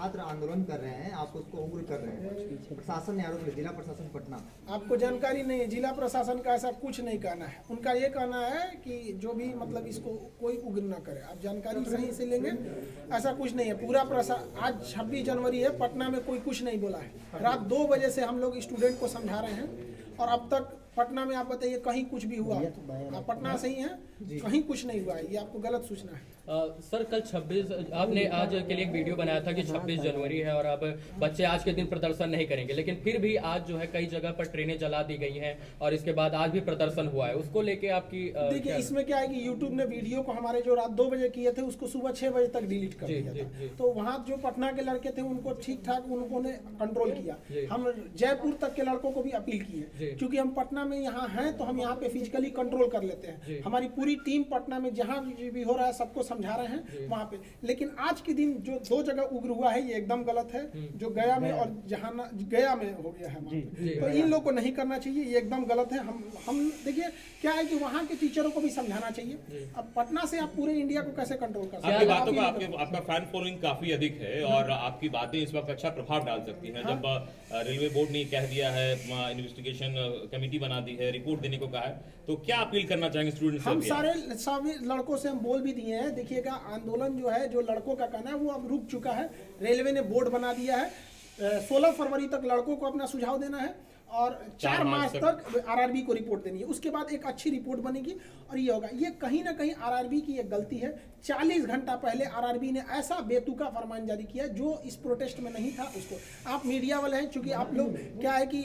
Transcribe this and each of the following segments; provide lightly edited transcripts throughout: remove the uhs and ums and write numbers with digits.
छात्र आंदोलन कर रहे हैं, आप उसको उग्र कर रहे हैं, प्रशासन ने आरोप लगाया, जिला प्रशासन पटना। आपको जानकारी नहीं है, जिला प्रशासन का ऐसा कुछ नहीं कहना है। उनका ये कहना है कि जो भी मतलब इसको कोई उग्र ना करे। आप जानकारी सही से लेंगे, ऐसा कुछ नहीं है। पूरा आज 26 जनवरी है, पटना में कोई कुछ नहीं बोला है। रात 2 बजे से हम लोग स्टूडेंट को समझा रहे हैं और अब तक पटना में आप बताइए कहीं कुछ भी हुआ? आप पटना से ही हैं, कहीं कुछ नहीं हुआ है। ये आपको गलत सूचना है। सर कल 26 आपने आज के लिए एक वीडियो बनाया था कि 26 जनवरी है और अब बच्चे आज के दिन प्रदर्शन नहीं करेंगे, लेकिन फिर भी आज जो है कई जगह पर ट्रेनें जला दी गई हैं और इसके बाद आज भी प्रदर्शन हुआ है, उसको लेके आपकी देखिए इसमें क्या है कि यूट्यूब ने वीडियो को हमारे जो रात 2 बजे किए थे उसको सुबह 6 बजे तक डिलीट कर दिया था। तो वहाँ जो पटना के लड़के थे उनको ठीक ठाक उन्होंने कंट्रोल किया। हम जयपुर तक के लड़कों को भी अपील किए, क्योंकि हम पटना में यहाँ हैं तो हम यहाँ पे फिजिकली कंट्रोल कर लेते हैं। हमारी पूरी टीम पटना में जहाँ भी हो रहा है सबको समझा रहे हैं वहाँ पे। लेकिन आज के दिन जो 2 जगह उग्र हुआ है ये एकदम गलत है, जो गया में और गया में हो गया है वहाँ पे। तो इन लोग को नहीं करना चाहिए, ये एकदम गलत है। हम देखिए क्या है कि वहाँ के टीचरों को भी समझाना चाहिए। अब पटना से आप पूरे इंडिया को कैसे कंट्रोल कर सकते हैं? आपकी बातों का आपका फैन फॉलोइंग काफी अधिक है और आपकी बातें इस वक्त अच्छा प्रभाव डाल सकती हैं। जब रेलवे बोर्ड ने कह दिया है, इन्वेस्टिगेशन कमेटी बना दी है, रिपोर्ट देने को कहा है, तो क्या अपील करना चाहेंगे स्टूडेंट्स? हम सारे सभी लड़कों से हम बोल भी दिए हैं। देखिएगा आंदोलन जो है, जो लड़कों का कहना है वो अब रुक चुका है। रेलवे ने बोर्ड बना दिया है। 16 फरवरी तक लड़कों को अपना सुझाव देना है और 4 मार्च तक आरआरबी को रिपोर्ट देनी है। उसके बाद एक अच्छी रिपोर्ट बनेगी और ये होगा। ये कहीं ना कहीं आरआरबी की एक गलती है। 40 घंटा पहले आरआरबी ने ऐसा बेतुका फरमान जारी किया जो इस प्रोटेस्ट में नहीं था। उसको आप मीडिया वाले हैं, चूंकि आप लोग क्या है कि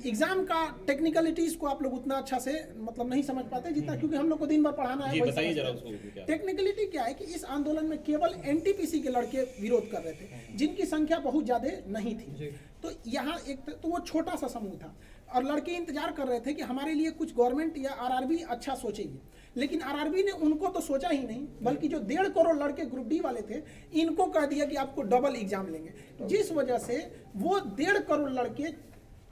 एग्जाम का टेक्निकलिटीज को आप लोग उतना अच्छा से मतलब नहीं समझ पाते जितना, क्योंकि हम लोग को दिन भर पढ़ाना है। बताइए जरा उसको। टेक्निकलिटी क्या है कि इस आंदोलन में केवल एनटीपीसी के लड़के विरोध कर रहे थे, जिनकी संख्या बहुत ज्यादा नहीं थी। तो यहाँ एक तो वो छोटा सा समूह था और लड़के इंतजार कर रहे थे कि हमारे लिए कुछ गवर्नमेंट या आरआरबी अच्छा सोचेगी। लेकिन आरआरबी ने उनको तो सोचा ही नहीं, बल्कि जो 1.5 करोड़ लड़के ग्रुप डी वाले थे इनको कह दिया कि आपको डबल एग्जाम लेंगे, जिस वजह से वो 1.5 करोड़ लड़के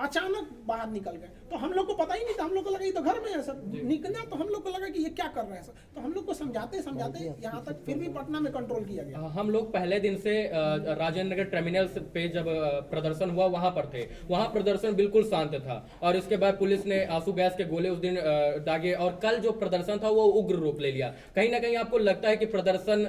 अचानक बाहर निकल गए। तो हम लोग को पता ही नहीं था, हम लोग को लगा ये तो घर में है सर निकला, तो हम लोग को लगा कि ये क्या कर रहे हैं सर। तो हम लोग को समझाते समझाते यहाँ तक फिर भी पटना में कंट्रोल किया गया। हम लोग पहले दिन से राजेंद्र नगर टर्मिनल पे जब प्रदर्शन हुआ वहां पर थे, वहां प्रदर्शन बिल्कुल शांत था और इसके बाद पुलिस ने आंसू गैस के गोले उस दिन दागे और कल जो प्रदर्शन था वो उग्र रूप ले लिया। कहीं ना कहीं आपको लगता है कि प्रदर्शन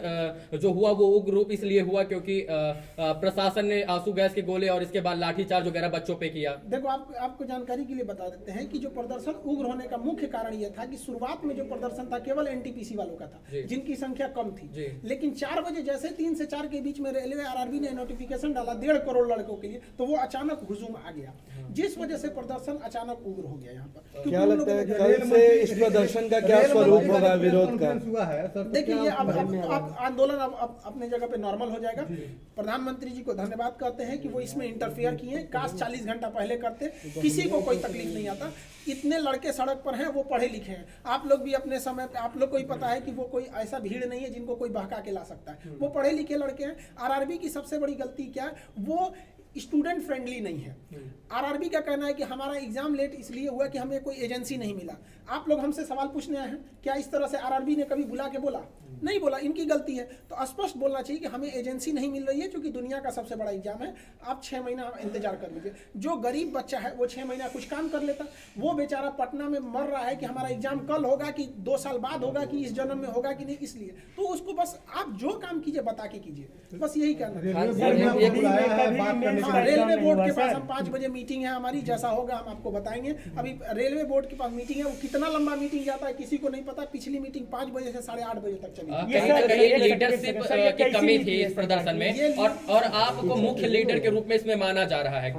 जो हुआ वो उग्र रूप इसलिए हुआ क्योंकि प्रशासन ने आंसू गैस के गोले और इसके बाद लाठीचार्ज वगैरह बच्चों पे किया? देखो आपको जानकारी के लिए बता देते हैं कि जो प्रदर्शन उग्र होने का मुख्य कारण यह था कि शुरुआत में जो प्रदर्शन था केवल एनटीपीसी वालों का था, जिनकी संख्या कम थी। लेकिन 4 बजे जैसे 3 से 4 के बीच में रेलवे आरआरबी ने नोटिफिकेशन डाला 1.5 करोड़ लड़कों के लिए, तो वो अचानक हुजूम आ गया, जिस वजह से प्रदर्शन अचानक उग्र हो गया। यहाँ पर क्या लगता है कल से इस प्रदर्शन का क्या स्वरूप होगा विरोध का? देखिए ये अब आंदोलन अब अपने जगह पे नॉर्मल हो जाएगा। प्रधानमंत्री जी को धन्यवाद करते हैं कि वो इसमें इंटरफेयर किए। काश 40 घंटा पहले करते, किसी को कोई तकलीफ नहीं आता। इतने लड़के सड़क पर हैं, वो पढ़े लिखे हैं। आप लोग भी अपने समय पे आप लोग को ही पता है कि वो कोई ऐसा भीड़ नहीं है जिनको कोई बहका के ला सकता है। वो पढ़े लिखे लड़के हैं। आरआरबी की सबसे बड़ी गलती क्या है, वो स्टूडेंट फ्रेंडली नहीं है। आरआरबी का कहना है कि हमारा एग्जाम लेट इसलिए हुआ कि हमें कोई एजेंसी नहीं मिला। आप लोग हमसे सवाल पूछने आए हैं, क्या इस तरह से आरआरबी ने कभी बुला के बोला? नहीं बोला, इनकी गलती है। तो स्पष्ट बोलना चाहिए कि हमें एजेंसी नहीं मिल रही है, क्योंकि दुनिया का सबसे बड़ा एग्जाम है। आप 6 महीना इंतजार कर लीजिए। जो गरीब बच्चा है वो 6 महीना कुछ काम कर लेता, वो बेचारा पटना में मर रहा है कि हमारा एग्जाम कल होगा कि 2 साल बाद होगा कि इस जन्म में होगा कि नहीं, इसलिए तो उसको बस आप जो काम कीजिए बता के कीजिए, बस यही करना है। रेलवे बोर्ड के पास हम 5 बजे मीटिंग है हमारी, जैसा होगा हम आपको बताएंगे। अभी रेलवे बोर्ड के पास मीटिंग है, वो कितना लंबा मीटिंग जाता है किसी को नहीं पता। पिछली मीटिंग 5 बजे से 8:30 बजे तक चली। कहीं ना कहीं लीडरशिप की कमी थी इस प्रदर्शन में और आपको मुख्य लीडर के रूप में इसमें माना जा रहा है।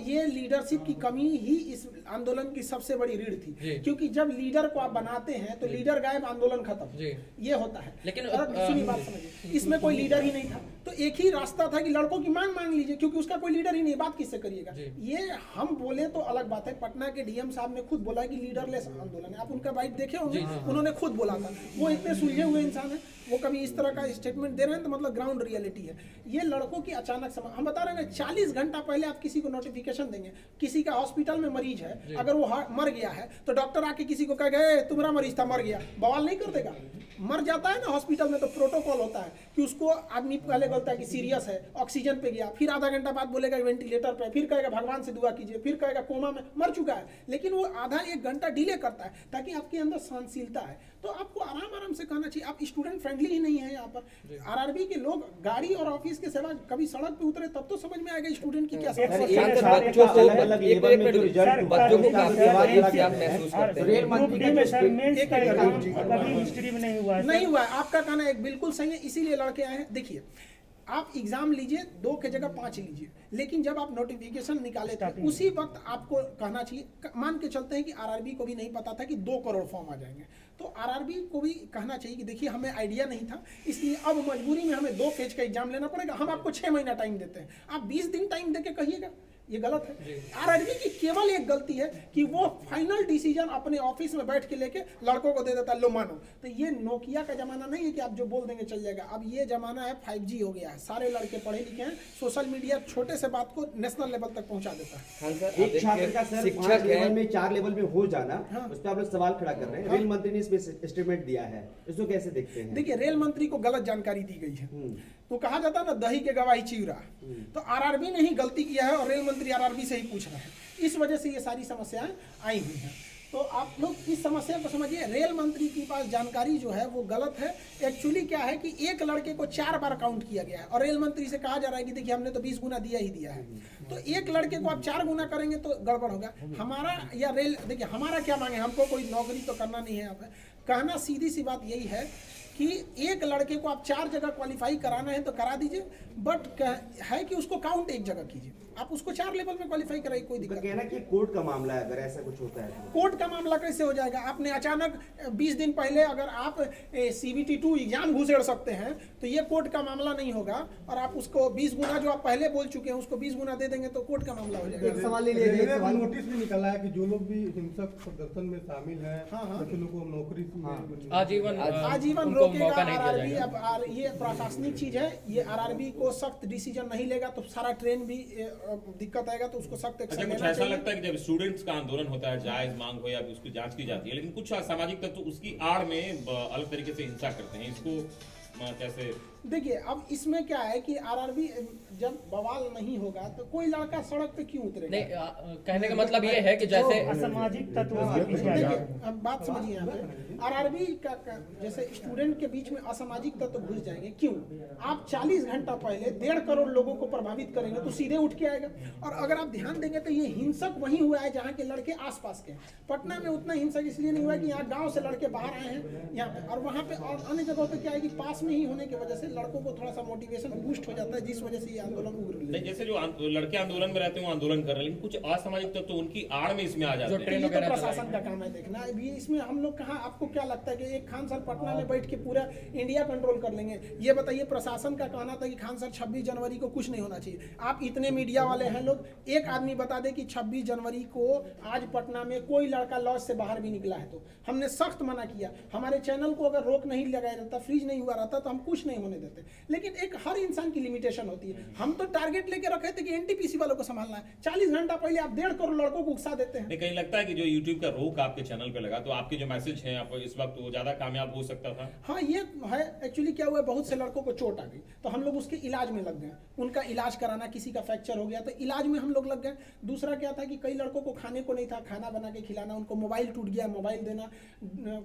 ये लीडरशिप की कमी ही इस आंदोलन की सबसे बड़ी रीढ़ थी, क्योंकि जब लीडर को आप बनाते हैं तो लीडर गायब, आंदोलन खत्म, ये होता है। लेकिन सुनिए बात समझिए, इसमें कोई लीडर ही नहीं था, तो एक ही रास्ता था कि लड़कों की मांग लीजिए, क्योंकि उसका कोई लीडर ही नहीं, बात किससे करिएगा। ये हम बोले तो अलग बात है। पटना के डीएम साहब ने खुद बोला कि लीडरलेस आंदोलन है। आप उनका बाइट देखे होंगे, उन्होंने खुद बोला था। वो इतने सुलझे हुए इंसान है। वो कभी इस तरह का स्टेटमेंट दे रहे हैं तो मतलब ग्राउंड रियलिटी है। ये लड़कों की अचानक हम बता रहे हैं ना, 40 घंटा पहले आप किसी को नोटिफिकेशन देंगे, किसी का हॉस्पिटल में मरीज है, अगर वो मर गया है तो डॉक्टर आके किसी को कह गए तुम्हारा मरीज था मर गया, बवाल नहीं कर देगा? मर जाता है ना हॉस्पिटल में तो प्रोटोकॉल होता है कि उसको आदमी पहले बोलता है कि सीरियस है, ऑक्सीजन पे गया, फिर आधा घंटा बाद बोलेगा वेंटिलेटर पे, फिर कहेगा भगवान से दुआ कीजिए, फिर कहेगा कोमा में मर चुका है, लेकिन वो आधा एक घंटा डिले करता है ताकि आपके अंदर सहनशीलता है। तो आपको आराम आराम से कहना चाहिए। आप स्टूडेंट फ्रेंडली ही नहीं है यहाँ पर। आरआरबी के लोग गाड़ी और ऑफिस के सेवा कभी सड़क पे उतरे तब तो समझ में आएगा स्टूडेंट की क्या समस्या है। बच्चों को अलग लेवल में जो रिजल्ट बच्चों को काफी आप महसूस करते हैं। नहीं हुआ है, आपका कहना एक बिल्कुल सही है, इसीलिए लड़के आए हैं। देखिए आप एग्जाम लीजिए 2 के जगह 5 लीजिए, लेकिन जब आप नोटिफिकेशन निकाले थे उसी वक्त आपको कहना चाहिए, मान के चलते हैं कि आरआरबी को भी नहीं पता था कि 2 करोड़ फॉर्म आ जाएंगे, तो आरआरबी को भी कहना चाहिए कि देखिए हमें आइडिया नहीं था, इसलिए अब मजबूरी में हमें 2 फेज का एग्जाम लेना पड़ेगा, हम आपको 6 महीना टाइम देते हैं, आप 20 दिन टाइम देके कहिएगा, ये गलत है। आरआरबी की केवल एक गलती है कि वो फाइनल डिसीजन अपने ऑफिस में बैठ के लेके लड़कों को दे देता है, लो मानो। तो ये नोकिया का जमाना नहीं है कि आप जो बोल देंगे चल जाएगा, अब ये जमाना है 5G हो गया है, सारे लड़के पढ़े लिखे हैं, सोशल मीडिया छोटे से बात को नेशनल लेवल तक पहुंचा देता है। एक छात्र का सर 5 लेवल में 4 लेवल में हो जाना, उस पर आप लोग सवाल खड़ा कर रहे हैं। रेल मंत्री ने इस पे स्टेटमेंट दिया है, इसको कैसे देखते हैं? देखिए रेल मंत्री को गलत जानकारी दी गई है, तो कहा जाता है ना दही के गवाही चिवरा, तो आरआरबी ने ही गलती किया है और रेल मंत्री आरआरबी से ही पूछ रहे हैं, इस वजह से ये सारी समस्याएं आई हुई हैं। तो आप लोग इस समस्या को समझिए, रेल मंत्री के पास जानकारी जो है वो गलत है। एक्चुअली क्या है कि एक लड़के को 4 बार काउंट किया गया है और रेल मंत्री से कहा जा रहा है कि देखिए हमने तो 20 गुना दिया ही दिया है, तो एक लड़के को आप 4 गुना करेंगे तो गड़बड़ होगा। हमारा या रेल, देखिए हमारा क्या मांगे, हमको कोई नौकरी तो करना नहीं है। यहाँ पे कहना सीधी सी बात यही है कि एक लड़के को आप 4 जगह क्वालिफाई कराना है तो करा दीजिए, बट है कि उसको काउंट एक जगह कीजिए, आप उसको 4 लेवल में क्वालिफाई कराइए, कोई दिक्कत कहना कि कोर्ट का मामला है, अगर ऐसा कुछ होता है तो कोर्ट का मामला कैसे हो जाएगा? आपने अचानक 20 दिन पहले अगर आप CBT 2 एग्जाम घुसेड़ सकते हैं तो ये कोर्ट का मामला नहीं होगा, और आप उसको 20 गुना जो आप पहले बोल चुके हैं उसको 20 गुना दे देंगे तो कोर्ट का मामला हो जाएगा। एक सवाल ले लीजिए, नोटिस भी निकला है कि जो लोग भी हिंसक प्रदर्शन में शामिल हैं, ऐसे लोगों को नौकरी आजीवन रोकेगा आरआरबी। अब ये प्रशासनिक चीज है, ये आरआरबी को सख्त डिसीजन नहीं लेगा तो सारा ट्रेन भी दिक्कत आएगा, तो उसको सख्त एक्शन लेना चाहिए। ऐसा लगता है कि जब स्टूडेंट्स का आंदोलन होता है, जायज मांग हो या उसकी जांच की जाती है, लेकिन कुछ असामाजिक तत्व उसकी आड़ में अलग तरीके से हिंसा करते हैं, इसको कैसे? देखिए अब इसमें क्या है कि आरआरबी जब बवाल नहीं होगा तो कोई लड़का सड़क पे क्यों उतरेगा? नहीं, कहने का मतलब ये है कि जैसे असामाजिक तत्व, देखिए अब बात समझिए, यहाँ पे आरआरबी का जैसे स्टूडेंट के बीच में असामाजिक तत्व घुस जाएंगे, क्यों? आप 40 घंटा पहले 1.5 करोड़ लोगों को प्रभावित करेंगे तो सीधे उठ के आएगा। और अगर आप ध्यान देंगे तो ये हिंसक वहीं हुआ है जहाँ के लड़के आसपास के। पटना में उतना हिंसक इसलिए नहीं हुआ कि यहाँ गाँव से लड़के बाहर आए हैं यहाँ पे, और वहाँ पे और अन्य जगहों पे क्या है कि पास में ही होने की वजह से लड़कों को थोड़ा सा मोटिवेशन बूस्ट हो जाता है, जिस वजह से ये आंदोलन उग्र नहीं, जैसे जो लड़के आंदोलन में रहते हैं वो आंदोलन कर रहे हैं, लेकिन कुछ असामाजिक तत्व तो उनकी आड़ में इसमें आ जाते हैं। ये तो प्रशासन का काम है देखना। अभी इसमें हम लोग कहाँ, आपको क्या लगता है कि एक खान सर पटना में बैठ के पूरा इंडिया कंट्रोल कर लेंगे? ये बताइए, प्रशासन का कहना था कि खान सर 26 जनवरी को कुछ नहीं होना चाहिए। आप इतने मीडिया वाले हैं लोग, एक आदमी बता दे कि 26 जनवरी को आज पटना में कोई लड़का लॉज से बाहर भी निकला है तो हमने सख्त मना किया। हमारे चैनल को अगर रोक नहीं लगाया रहता, फ्रीज नहीं हुआ रहता तो हम कुछ नहीं होने देते। लेकिन एक हर इंसान की लिमिटेशन होती है। हम तो टारगेट लेके रखे थे कि एनटीपीसी वालों को संभालना है। 40 घंटा पहले आप 1.5 करोड़ लड़कों को उकसा देते हैं। कहीं लगता है कि जो यूट्यूब का रोक आपके चैनल पे लगा तो आपके जो मैसेज हैं आप इस वक्त वो ज्यादा कामयाब हो सकता था? हाँ ये है। एक्चुअली क्या हुआ, बहुत से लड़कों को चोट आ गई तो हम लोग उसके इलाज में लग गए। उनका इलाज कराना, किसी का फ्रैक्चर हो गया तो इलाज में हम लोग लग गए। दूसरा क्या था कि कई लड़कों को खाने को नहीं था, खाना बना के खिलाना, उनको मोबाइल टूट गया, मोबाइल देना,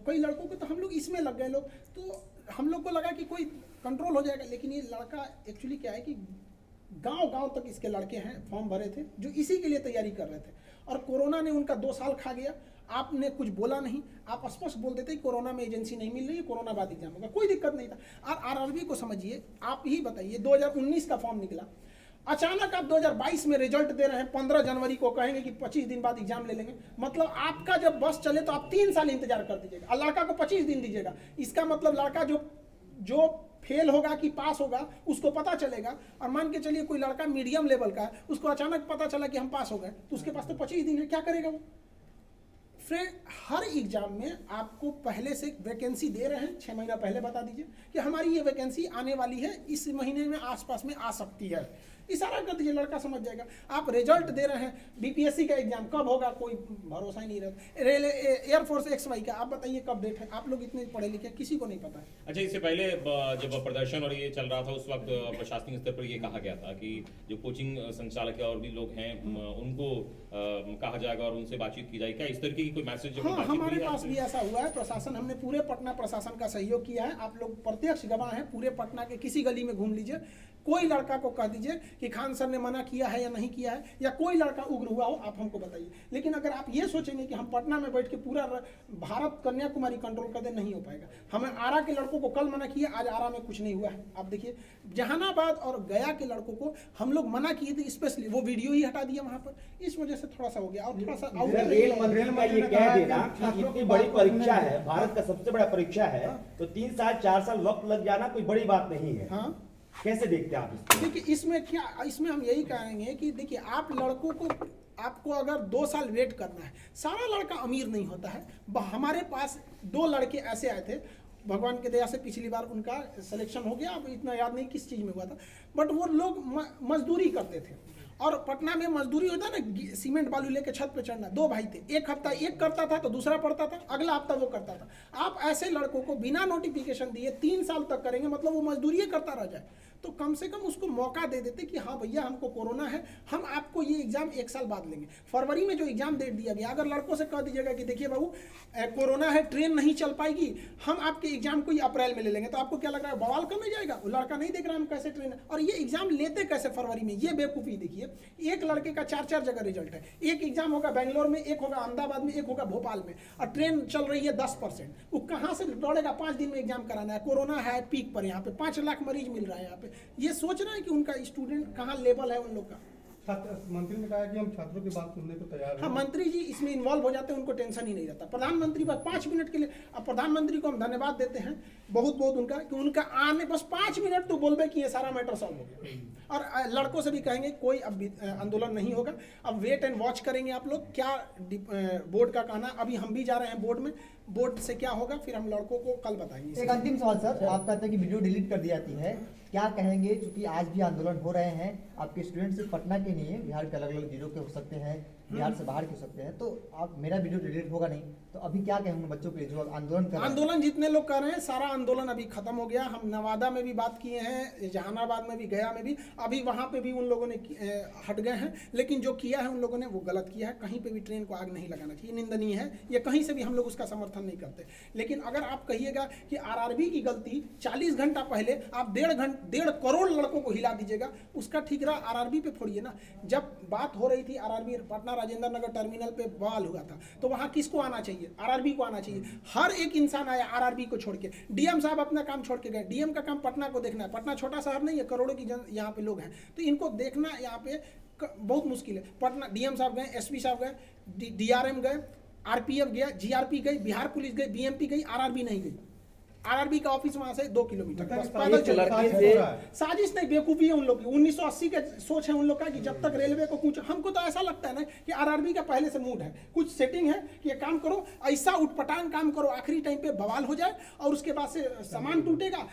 कई लड़कों को, तो हम लोग इसमें लग गए लोग। तो हम लोग को लगा कि कोई कंट्रोल हो जाएगा, लेकिन ये लड़का एक्चुअली क्या है कि गांव तक इसके लड़के हैं फॉर्म भरे थे जो इसी के लिए तैयारी कर रहे थे, और कोरोना ने उनका 2 साल खा गया। आपने कुछ बोला नहीं, आप स्पष्ट बोल देते कि कोरोना में एजेंसी नहीं मिल रही है, कोरोना बाद एग्जाम होगा, कोई दिक्कत नहीं था। और आरआरबी को समझिए, आप ही बताइए 2019 का फॉर्म निकला, अचानक आप 2022 में रिजल्ट दे रहे हैं, 15 जनवरी को कहेंगे कि 25 दिन बाद एग्जाम ले लेंगे। मतलब आपका जब बस चले तो आप 3 साल इंतजार कर दीजिएगा और लड़का को 25 दिन दीजिएगा। इसका मतलब लड़का जो फेल होगा कि पास होगा उसको पता चलेगा। और मान के चलिए कोई लड़का मीडियम लेवल का है, उसको अचानक पता चला कि हम पास हो गए, तो उसके पास तो 25 दिन है, क्या करेगा वो? फ्रेंड हर एग्जाम में आपको पहले से वैकेंसी दे रहे हैं, 6 महीना पहले बता दीजिए कि हमारी ये वैकेंसी आने वाली है, इस महीने में आसपास में आ सकती है, इशारा कर दीजिए, लड़का समझ जाएगा। आप रिजल्ट दे रहे हैं, बीपीएससी का एग्जाम कब होगा कोई भरोसा ही नहीं रहता, रेल एयरफोर्स XY का आप बताइए कब डेट है, आप लोग इतने पढ़े लिखे किसी को नहीं पता है। अच्छा, इससे पहले जब प्रदर्शन और ये चल रहा था उस वक्त प्रशासनिक स्तर पर ये कहा गया था कि जो कोचिंग संचालक और भी लोग हैं उनको कहा जाएगा और उनसे बातचीत की जाएगी, क्या इस तरीके की कोई मैसेज? हाँ, हमारे पास भी ऐसा हुआ है। प्रशासन, हमने पूरे पटना प्रशासन का सहयोग किया है, आप लोग प्रत्यक्ष गवाह हैं। पूरे पटना के किसी गली में घूम लीजिए, कोई लड़का को कह दीजिए कि खान सर ने मना किया है या नहीं किया है, या कोई लड़का उग्र हुआ हो, आप हमको बताइए। लेकिन अगर आप ये सोचेंगे कि हम पटना में बैठ के पूरा भारत कन्याकुमारी कंट्रोल कर दे, नहीं हो पाएगा। हमें आरा के लड़कों को कल मना किया, आज आरा में कुछ नहीं हुआ है। आप देखिए जहानाबाद और गया के लड़कों को हम लोग मना किए थे, स्पेशली वो वीडियो ही हटा दिया वहां पर, इस वजह से थोड़ा सा हो गया। और थोड़ा सा रेल मंत्री का ये कह देना कि इतनी बड़ी परीक्षा है, भारत का सबसे बड़ा परीक्षा है, तो 3 साल 4 साल वक्त लग जाना कोई बड़ी बात नहीं है। हाँ, कैसे देखते हैं आप इसको? देखिए इसमें क्या, इसमें हम यही कहेंगे कि देखिए आप लड़कों को, आपको अगर 2 साल वेट करना है, सारा लड़का अमीर नहीं होता है। हमारे पास 2 लड़के ऐसे आए थे, भगवान के दया से पिछली बार उनका सिलेक्शन हो गया, अब इतना याद नहीं किस चीज़ में हुआ था, बट वो लोग मजदूरी करते थे। और पटना में मजदूरी होता है ना, सीमेंट बालू लेके छत पे चढ़ना। 2 भाई थे, एक हफ्ता एक करता था तो दूसरा पढ़ता था, अगला हफ्ता वो करता था। आप ऐसे लड़कों को बिना नोटिफिकेशन दिए 3 साल तक करेंगे, मतलब वो मजदूरी करता रह जाए। तो कम से कम उसको मौका दे देते कि हाँ भैया हमको कोरोना है, हम आपको ये एग्जाम 1 साल बाद लेंगे। फरवरी में जो एग्जाम डेट दिया गया, अगर लड़कों से कह दीजिएगा कि देखिए बाबू कोरोना है, ट्रेन नहीं चल पाएगी, हम आपके एग्जाम को ही अप्रैल में ले लेंगे, तो आपको क्या लग रहा है, बवाल करने जाएगा? वो लड़का नहीं देख रहा हम कैसे ट्रेन है, और ये एग्जाम लेते कैसे फरवरी में, ये बेवकूफ़ी देखिए। एक लड़के का 4-4 जगह रिजल्ट है, एक एग्जाम होगा बेंगलोर में, एक होगा अहमदाबाद में, एक होगा भोपाल में, और ट्रेन चल रही है 10%। वो कहाँ से दौड़ेगा? 5 दिन में एग्जाम कराना है, कोरोना है पीक पर, यहाँ पे 5 लाख मरीज मिल रहा है यहाँ पे। ये सोच रहे हैं कि उनका स्टूडेंट कहाँ लेवल है उन लोग का। मंत्री ने कहा कि हम छात्रों की बात सुनने को तैयार हैं। हाँ, मंत्री जी इसमें इन्वॉल्व हो जाते हैं, उनको टेंशन ही नहीं रहता। प्रधानमंत्री बस 5 मिनट के लिए, अब प्रधानमंत्री को हम धन्यवाद देते हैं बहुत बहुत उनका, कि उनका आने बस 5 मिनट तो बोलबे कि ये सारा मैटर सॉल्व हो गया। और लड़कों से भी कहेंगे कोई अब आंदोलन नहीं होगा, अब वेट एंड वॉच करेंगे आप लोग क्या बोर्ड का कहना। अभी हम भी जा रहे हैं बोर्ड में, बोर्ड से क्या होगा फिर हम लड़कों को कल बताएंगे। एक अंतिम सवाल सर, आप कहते हैं कि वीडियो डिलीट कर दी जाती है, क्या कहेंगे? क्योंकि आज भी आंदोलन हो रहे हैं, आपके स्टूडेंट सिर्फ पटना के नहीं है, बिहार के अलग अलग जिलों के हो सकते हैं, बिहार से बाहर के हो सकते हैं, तो आप, मेरा वीडियो डिलीट होगा नहीं, तो अभी क्या कहेंगे बच्चों के लिए जो आंदोलन कर रहे हैं? आंदोलन जितने लोग कर रहे हैं, सारा आंदोलन अभी खत्म हो गया। हम नवादा में भी बात किए हैं, जहानाबाद में भी, गया में भी, अभी वहाँ पे भी उन लोगों ने हट गए हैं। लेकिन जो किया है उन लोगों ने वो गलत किया है, कहीं पे भी ट्रेन को आग नहीं लगाना चाहिए, निंदनीय है ये, कहीं से भी हम लोग उसका समर्थन नहीं करते। लेकिन अगर आप कहिएगा कि आरआरबी की गलती 40 घंटा पहले आप 1.5 करोड़ लड़कों को हिला दीजिएगा, उसका ठीकरा आरआरबी पे फोड़िए ना। जब बात हो रही थी आरआरबी पटना राजेंद्र नगर टर्मिनल पे बवाल हुआ था, तो वहाँ किसको आना चाहिए? आरआरबी को आना चाहिए। हर एक इंसान आया आरआरबी को छोड़ के। डीएम साहब अपना काम छोड़ के गए, डीएम का काम पटना को देखना है। पटना छोटा शहर नहीं है, करोड़ों की यहाँ पे लोग हैं, तो इनको देखना यहाँ पे बहुत मुश्किल है। पटना डीएम साहब गए, एसपी साहब गए, डीआरएम गए, आरपीएफ गया, जीआरपी गई, बिहार पुलिस गई, बीएमपी गई, आरआरबी नहीं गई। आरआरबी का ऑफिस वहां से 2 किलोमीटर बस पैदल चल रहा है। साजिश नहीं, बेवकूफी है उन लोग की। 1980 का सोच है उन लोग का कि जब तक रेलवे को कुछ, हमको तो ऐसा लगता है ना कि आरआरबी का पहले से मूड है, कुछ सेटिंग है कि ये काम करो, ऐसा उठपटांग काम करो, आखिरी टाइम पे बवाल हो जाए और उसके बाद से सामान टूटेगा,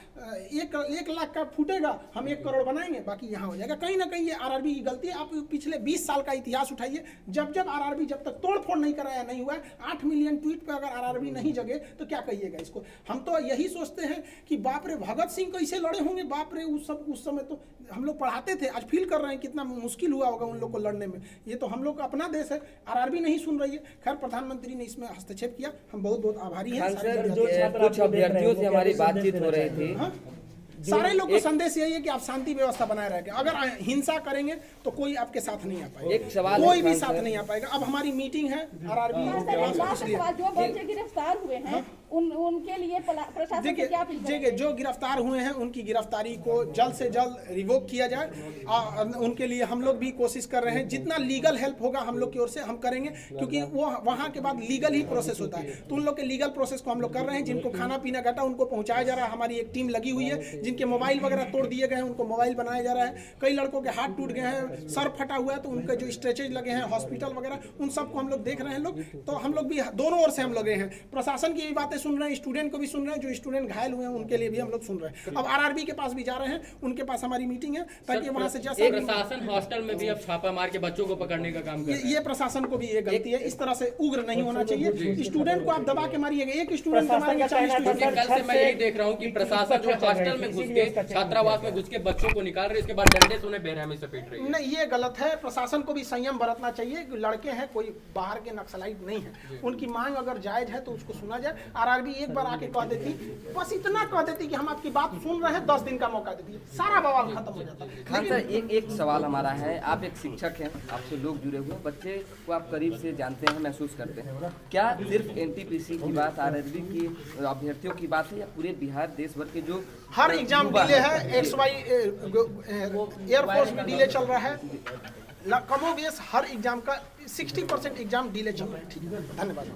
1 लाख का फूटेगा, हम 1 करोड़ बनाएंगे, बाकी यहाँ हो जाएगा। कहीं ना कहीं ये आरआरबी की गलती है। आप पिछले 20 साल का इतिहास उठाइए, जब आरआरबी जब तक तोड़फोड़ नहीं कराया नहीं हुआ, 8 मिलियन ट्वीट पे अगर आरआरबी नहीं जगे तो क्या कहिएगा इसको। हम तो यही सोचते हैं कि बाप रे भगत सिंह कैसे लड़े होंगे, बाप रे उस समय तो हम लोग पढ़ाते थे, आज फील कर रहे हैं कितना मुश्किल हुआ होगा उन लोग को लड़ने में। ये तो हम लोग का अपना देश है, आरआरबी नहीं सुन रही है। खैर प्रधानमंत्री ने इसमें हस्तक्षेप किया, हम बहुत बहुत आभारी हैं। कुछ अभ्यर्थियों से हमारी बातचीत हो रही थी, सारे लोग को संदेश यही है कि आप शांति व्यवस्था बनाए रखें। अगर हिंसा करेंगे तो कोई आपके साथ नहीं आ पाएगा, एक सवाल कोई भी साथ नहीं आ पाएगा। अब हमारी मीटिंग है आरआरबी, जो बच्चे गिरफ्तार हुए हैं उनके लिए प्रशासन से क्या अपील करेंगे? जो गिरफ्तार हुए हैं उनकी गिरफ्तारी को जल्द से जल्द रिवोक किया जाए। उनके लिए हम लोग भी कोशिश कर रहे हैं, जितना लीगल हेल्प होगा हम लोग की ओर से हम करेंगे, क्योंकि वो वहाँ के बाद लीगल ही प्रोसेस होता है। तो उन लोग के लीगल प्रोसेस को हम लोग कर रहे हैं। जिनको खाना पीना घटा उनको पहुँचाया जा रहा है, हमारी एक टीम लगी हुई है जिनके मोबाइल वगैरह तोड़ दिए गए हैं उनको मोबाइल बनाया जा रहा है, कई लड़कों के हाथ टूट गए हैं, सर फटा हुआ है तो उनके जो स्ट्रेचेज लगे हैं हॉस्पिटल वगैरह, उन सबको हम लोग देख रहे हैं लोग। तो हम लोग भी दोनों ओर से हम लगे हैं, प्रशासन की भी बातें सुन रहे हैं, स्टूडेंट को भी सुन रहे हैं, जो स्टूडेंट घायल हुए हैं उनके लिए भी हम लोग सुन रहे हैं। अब आरआरबी के पास भी जा रहे हैं, उनके पास हमारी मीटिंग है ताकि वहां से जैसे प्रशासन हॉस्टल में भी अब छापा मार के बच्चों को पकड़ने का काम कर रहा है। ये प्रशासन को भी ये गलती है, इस तरह से उग्र नहीं होना चाहिए। स्टूडेंट को आप दबा के मारिएगा, एक स्टूडेंट को मारेंगे 40 स्टूडेंट। कल से मैं यही देख रहा हूँ कि प्रशासन जो हॉस्टल में घुस के छात्रावास में घुस के बच्चों को निकाल रहे, इसके बाद डंडे से उन्हें बेरहमी से पीट रही है। नहीं, ये गलत है। प्रशासन को भी संयम बरतना चाहिए। लड़के हैं, कोई बाहर के नक्सलाइट नहीं है, उनकी मांग अगर जायज है तो उसको सुना जाए। आरआरबी एक बार आके कह देती, बस इतना कह देती कि हम आपकी बात सुन रहे हैं, 10 दिन का मौका देती, सारा बवाल खत्म हो जाता। खान सर, एक सवाल हमारा है, आप एक शिक्षक हैं, आपसे लोग जुड़े हुए, बच्चे को आप करीब से जानते हैं, महसूस करते हैं, क्या सिर्फ एनटीपीसी की बात, आरआरबी की अभ्यर्थियों की बात है या पूरे बिहार देश भर के जो हर एग्जाम डिले है? XY एयरफोर्स में डिले चल रहा है, कमोबेश हर एग्जाम का 60% एग्जाम डिले चल रहा है। ठीक है, धन्यवाद।